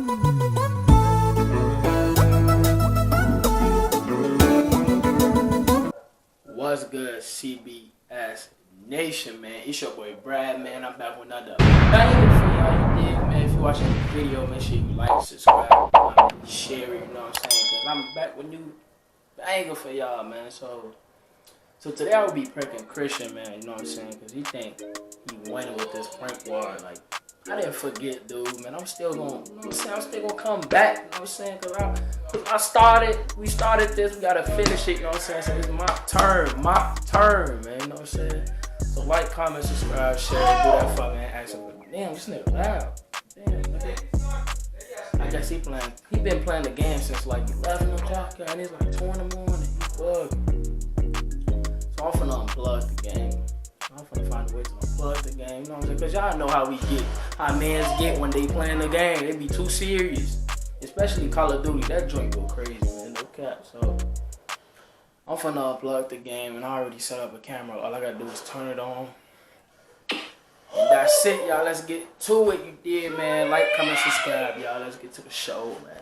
What's good, CBS Nation, man? It's your boy Brad, man. I'm back with another banger for y'all. You dig, man? If you're watching the video, make sure you like, subscribe, comment, share it. You know what I'm saying? Cause I'm back with new banger for y'all, man. So today I will be pranking Christian, man. You know what I'm saying? Cause he think he winning with this prank war. Like, I didn't forget, dude, man. I'm still gonna, you know what I'm saying? I'm still gonna come back, you know what I'm saying? Cause we started this, we gotta finish it, you know what I'm saying? So it's my turn, man, you know what I'm saying? So like, comment, subscribe, share, do that fucking action. Damn, this nigga loud. Damn, nigga. I guess he been playing the game since like 11 o'clock, and it's like 2 in the morning. He bugging. So I'm finna unplug the game. I'm finna find a way to unplug the game, you know what I'm saying? Cause y'all know how we get, how mans get when they playing the game. They be too serious. Especially Call of Duty, that joint go crazy, man, no cap. So I'm finna unplug the game, and I already set up a camera. All I gotta do is turn it on. And that's it, y'all. Let's get to it. You did, man. Like, comment, subscribe, y'all. Let's get to the show, man.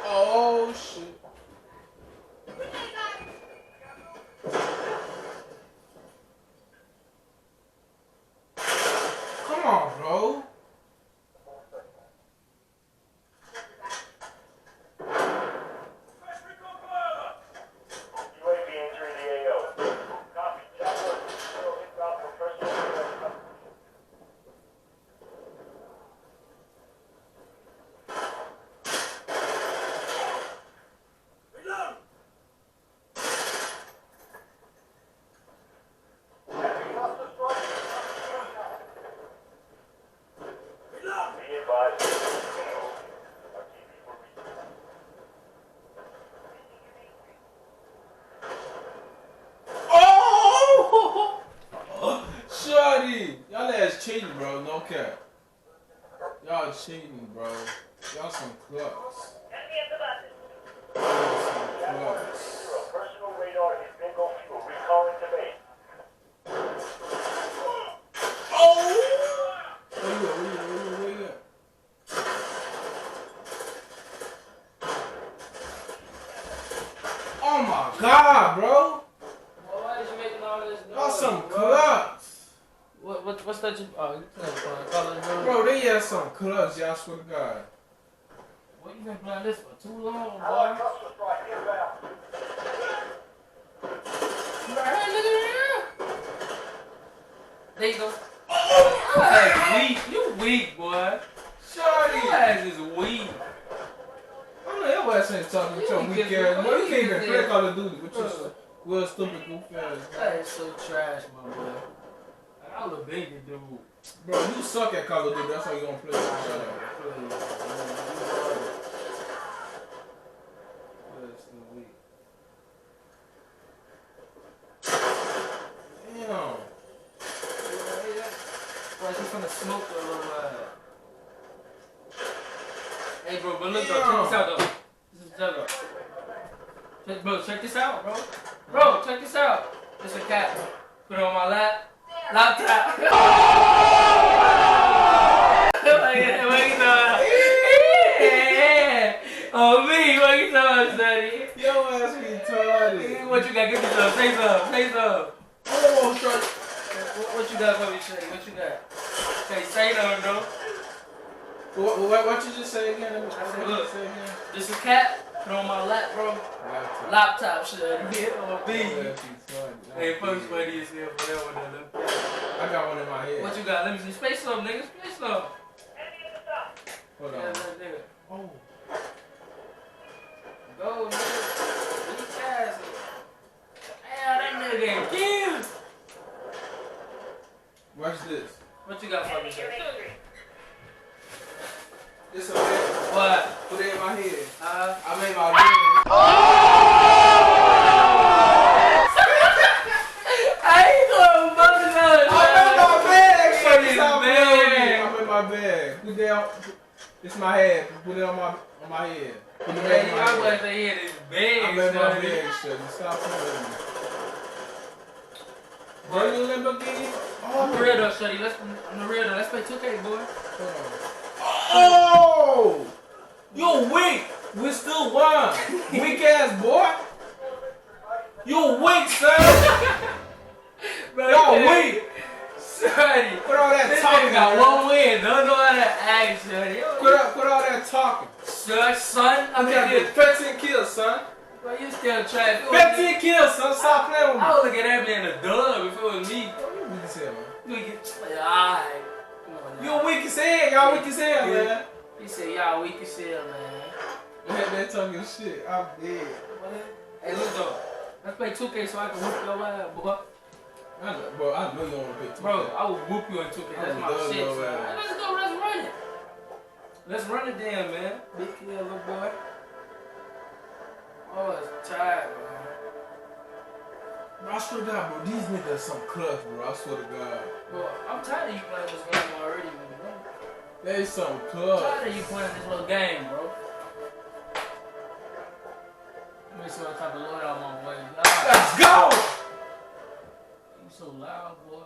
Oh shit. Come on, bro. Y'all ass cheating, bro. No cap. Y'all cheating, bro. Y'all some clucks. Y'all some clucks. Personal radar is bingo fuel. Recalling to base. Oh! Where you at? Oh my god, bro. Well, why is you making all this noise? Y'all some clucks. What's that you, oh, you playing Call of Duty? Bro, they had some clubs, y'all, swear to God. What, you been playing this for too long, boy? There you go. Oh, weak. You weak, boy. Shorty. Your ass is weak. I know your ass ain't talking with your weak ass. Boy, you can't even play Call of Duty with your real stupid goofy ass. That is so trash, my boy. I was a baby dude. Bro, you suck at Call of Duty. That's why you don't play. Shut up. Damn. Why you finna smoke a little while? Hey, bro, but look though, check this out though. This is Juggo. Bro, check this out, bro. Bro, check this out. It's a cat. Put it on my laptop. What you doing? On me, what you doing, Sonny? Yo ass retarded. What you got? Give me some. Say some. Say some. Oh, short. What you got for me, Shady? What you got? Say something, bro. What you just say again? I said, look, this is a cat. Put on my lap, bro. Laptop shit. Yeah, on me. Hey, folks, funny as hell for that one. I got one in my head. What you got? Let me see. Space some, nigga. Space some. Hold on. Nigga. Oh. Go, nigga. Weak ass. Damn, that nigga ain't killed. Watch this. What you got for me, sir? This a bed. What? Put it in my head. I made my bed. I ain't going to fucking know. I made my bed. I made my bed. Put that on. It's my head. Put it on my head. Put the bed in my head. I made my bed, shit. Stop playing with me. Burning Lamborghini. On the real though, shorty. On the real though. Let's play 2K, boy. Oh! You weak. We still won. Weak ass boy. You weak, son. Y'all weak. Shorty. Put all that This talking. nigga got one win. Don't know how to act, shorty. Put all that talking. Son, I got 13 kills, son. Bro, you still trash. 15 kills, son. Stop playing with me. I would look at that man a dub if it was me. You weak as hell, man. Alright. You weak as hell. Y'all weak as hell, man. He said, y'all weak as hell, man. That talking shit. I'm dead. Hey, look though. Let's play 2K so I can whoop your ass, boy. Bro, I know you don't want to play 2K. Bro, I will whoop you in 2K. That's my shit, son. Hey, let's go. Let's run it. Let's run it down, man. Big kid, little boy. Oh, it's tired, man. Bro, I swear to God, bro, these niggas are some clutch, bro. I swear to God. Bro, I'm tired of you playing this game already, man. They some I'm clutch. tired of you playing this little game, bro. Let me see what type of load I'm on way. Let's go! You so loud, boy.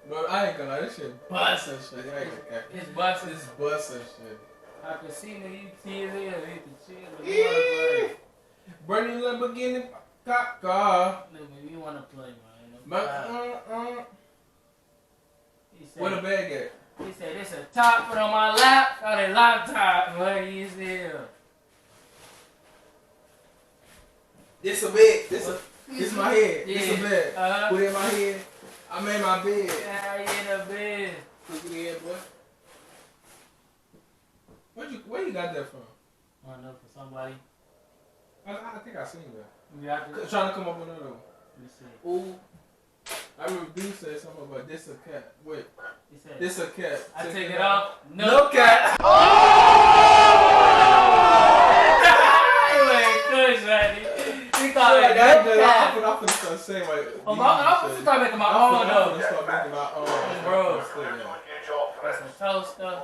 Bro, I ain't gonna lie, this shit bust and shit. I ain't gonna It's busting. It's bust and shit. I can see that you tears here, you can chill, but you wanna play. Burning Lamborghini cop car. Nigga, you wanna play, man. He said, Where the bag at? He said, this a top put on my lap, on a laptop. What you still? This a bed. This my head. Yeah. This a bed. Put it in my head. I made my bed. Yeah, you in the bed. Look at it, boy. Where you got that from? I don't know, for somebody. I think I seen that. Yeah, I can. Trying to come up with another one. Let me see. Ooh. I remember B said something about this a cat. Wait. He said, This a cat. I take it off. No cat. Oh! You ain't good, Randy. He thought it no cat. I'm gonna start saying like. I'm gonna start making my own I'm though. gonna start making my own. Bro. Yeah. Got some toaster.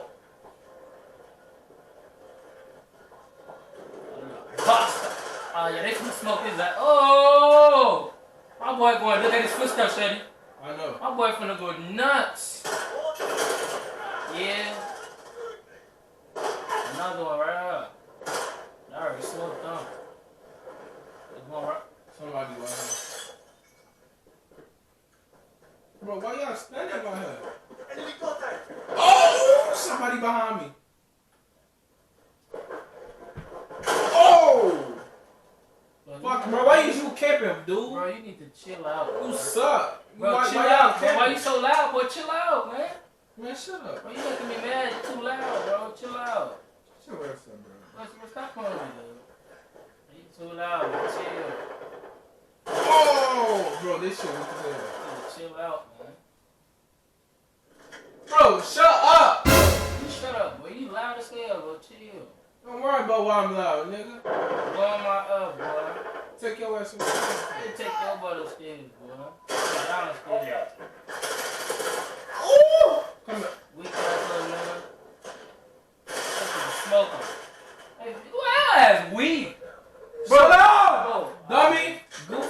Basta. Oh yeah, they can smoke this like, oh! My boy going, look at his footsteps, Shady. I know. My boy finna go nuts. Yeah. Another one right up. I already smoked them. There's one right. Somebody right here. Bro, why y'all standing by her? Oh! Somebody behind me. Oh! Fuck, bro, why you camping, dude? Bro, you need to chill out. You suck. Bro, why, chill why out. y'all Bro, why you so loud, boy? Chill out, man. Man, shut up. Bro, you making me mad. You too loud, bro. Chill out. Shut your ass up, bro. Stop calling me, dude. You too loud. Chill. Oh! Bro, this shit was hell. You need to chill out, man. Bro, shut up! You shut up, boy. You loud as hell, bro. Chill. Don't worry about why I'm loud, nigga. Go on my up, boy. Take your ass away. You take your butt upstairs, boy. Get down upstairs. Ooh! Come here. Weak ass little nigga. Smoke him. Hey, who ass weak? Bro, no! Bro, Dummy! Goof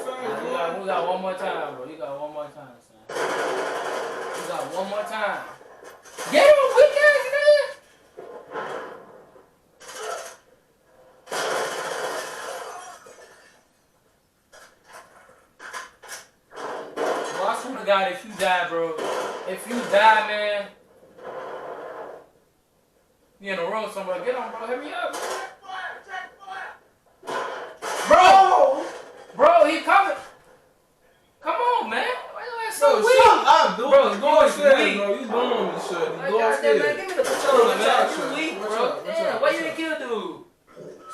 we got one more time, bro. You got one more time, son. You got one more time. Get him, weak ass nigga! Bro, I swear to God, if you die, bro, if you die, man, you in the room somewhere, get on, bro, hurry up, bro. Bro, he coming. Come on, man. Why you ass so Bro, weak? shut up, dude. Bro, Go upstairs, weak. bro. You blowing me, shit. Like, Go goddamn, man, upstairs. give me the controller, man. Watch You out, weak, watch bro. out, watch Damn, out, why watch you out. ain't kill dude?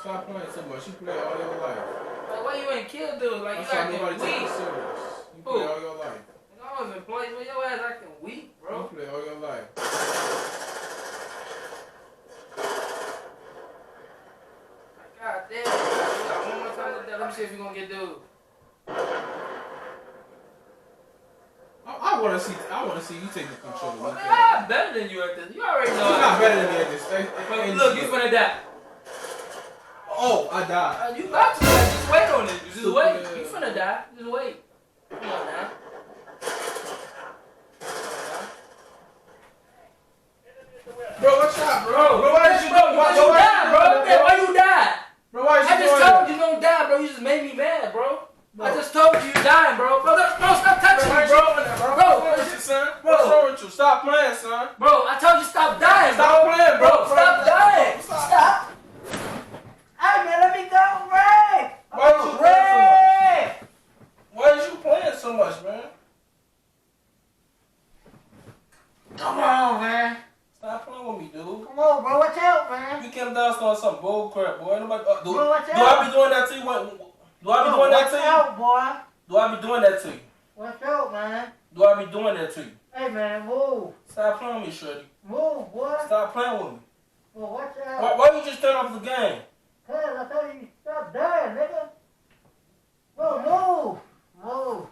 Stop playing so much. You play all your life. Like, why you ain't kill dude? Like, you That's why acting nobody take you weak. serious. You Who? play all your life. I was in place with your ass acting weak, You bro. play all your life. Like, goddamn. You got one more time to die. Let me see if you gonna get dude. I want to see you take the control. Well, I'm better than you at this. You already know. You're not better than me at this. But look, you finna die. Oh, I died. You got to, man. Just wait on it. Just Stupid wait. ass. You finna die. Just wait. Come on now. stop touching me, bro. What's wrong with you, son? What's wrong with you? Stop playing, son. Bro, I told you stop dying, Stop playing, bro. Stop dying. Stop. Hey, man, let me go, Ray. Why did you play so much? Why did you playing so much, man? Come on, man. Stop playing with me, dude. Come on, bro. Watch out, man. You came downstairs some bull crap, boy. Nobody, do Bro, watch I be out. doing that to you? Do I be doing that to Watch you? out, boy. Do I be doing that to you? Watch out, man. Do I be doing that to you? Hey, man, move. Stop playing with me, Shorty. Move, boy. Stop playing with me. Well, watch out. Why you just turn off the game? Cuz, I told you stop dying, nigga. Bro, move.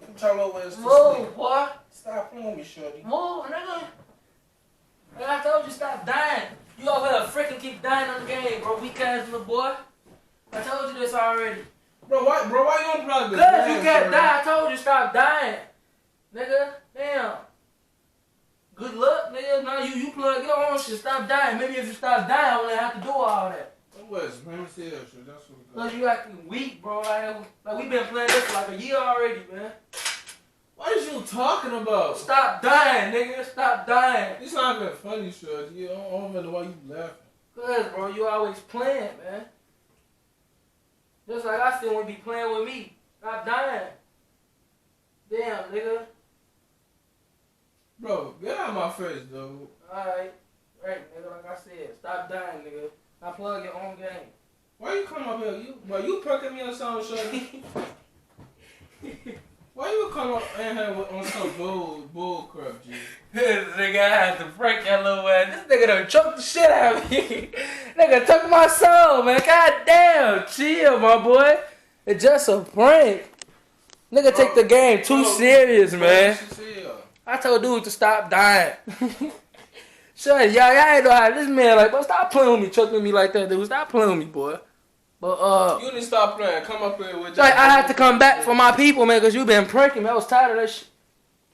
Control over his Move, boy. Stop playing with me, Shorty. Move, nigga. Like I told you, stop dying. You over here freaking keep dying on the game, bro. Weak ass little boy. I told you this already. Bro, why you unplug this? Cause you can't die. I told you stop dying, nigga. Damn. Good luck, nigga. Now you plug your own shit. Stop dying. Maybe if you stop dying, I wouldn't have to do all that. Let me see that shit. That's what we got. Cause you acting weak, bro. Like we been playing this for like a year already, man. What is you talking about? Stop dying, nigga. Stop dying. It's not even funny, Shorty. I don't even know why you laughing. Cause, bro, you always playing, man. Just like I still want to be playing with me. Stop dying. Damn, nigga. Bro, get out of my face, dude. Alright. Right, nigga, like I said. Stop dying, nigga. Now plug your own game. Why you come up here? You perking me on something, Shorty? Why you come up in here on some bull crap, G? This nigga, I had to break that little ass. This nigga done choked the shit out of me. Nigga took my soul, man. God damn. Chill, my boy. It's just a prank. Nigga, take the game too serious, man. I told dude to stop dying. Sure, y'all ain't know how this man like, but stop playing with me, choking me like that, dude. Stop playing with me, boy. But you need to stop playing. Come up here with like, I had to come back for my people, man, because you been pranking me. I was tired of that shit.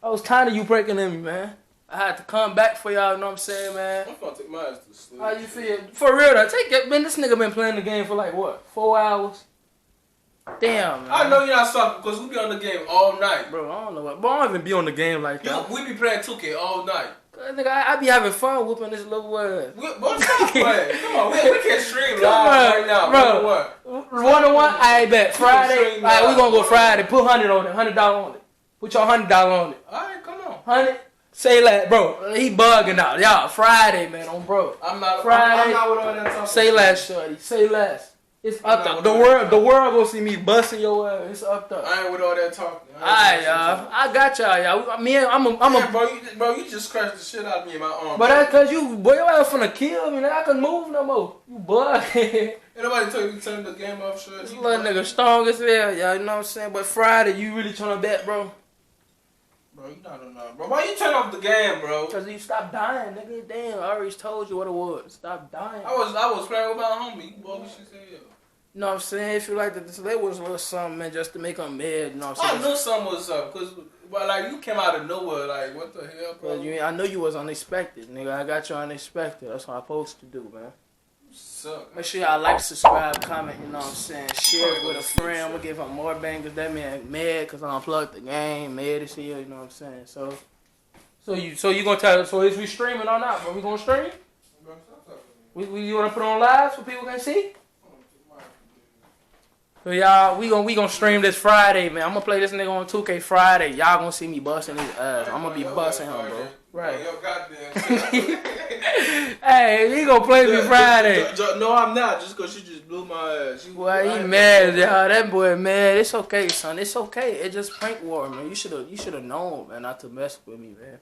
I was tired of you pranking me, man. I had to come back for y'all, you know what I'm saying, man? I'm gonna take my ass to sleep. How you feel? For real though, take it, man. This nigga been playing the game for like what? 4 hours? Damn, man. I know you're not sucking because we be on the game all night. Bro, I don't know what. Bro, I don't even be on the game like that. We be playing 2K all night. Nigga, I be having fun whooping this little ass. Bro, stop playing. Come on, we can stream live right now. Bro. 1-on-1, I bet. Friday, alright, we gonna go Friday. Put $100 on it, $100 on it. Put your $100 on it. Alright, come on. 100. Say that, bro. He bugging out. Y'all, Friday, man, on bro. I'm not Friday. I'm not with all that talking. Say less, shorty. Say less. It's up there. The world gonna see me busting your ass. It's up there. I ain't with all that talking. Alright, y'all. I got y'all. Bro, you just scratched the shit out of me in my arm. But that's cause you, boy, your ass finna kill me. I couldn't move no more. You bugging. Ain't nobody tell you to turn the game off, shit. This little nigga strong as hell, y'all. You know what I'm saying? But Friday, you really tryna bet, bro? Bro, you not know, bro. Why you turn off the game, bro? Cause you stopped dying, nigga. Damn, I already told you what it was. Stop dying. I was playing with my homie. You bogus as hell. You know what I'm saying? If you like that, this was a little something, man, just to make them mad. You know what I'm saying? I knew something was up, cause, but like you came out of nowhere, like what the hell, bro? I know you was unexpected, nigga. I got you unexpected. That's what I'm supposed to do, man. Suck. Make sure y'all like, subscribe, comment. You know what I'm saying? Share it with a friend. I'm gonna give him more bangers. That man mad cause I unplugged the game. Mad as hell. You know what I'm saying? So you gonna tell us? So is we streaming or not? Bro, we gonna stream? You wanna put on live so people can see? So y'all, we gonna stream this Friday, man. I'm gonna play this nigga on 2K Friday. Y'all gonna see me busting his ass. I'm gonna be busting him, bro. Right. Yo, goddamn. Hey, he gonna play me Friday. No, I'm not. Just cause you just blew my ass. Boy, he mad, y'all. That boy mad. It's okay, son. It's okay. It's just prank war, man. You should've known, man, not to mess with me, man.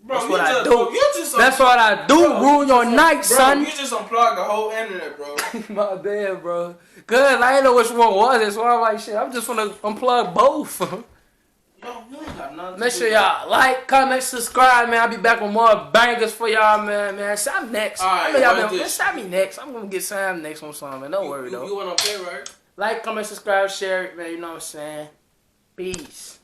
Bro, that's what I do. That's what I do. Bro, ruin your night, son. You just unplugged the whole internet, bro. My bad, bro. Cause I didn't know which one was it, so I'm like, shit, I'm just gonna unplug both. Yo, you ain't got nothing. Make sure y'all like, comment, subscribe, man. I'll be back with more bangers for y'all, man. Sam next. Alright, Sam me next. I'm gonna get Sam next on something, man. Don't worry, though. You wanna play, right? Like, comment, subscribe, share it, man. You know what I'm saying? Peace.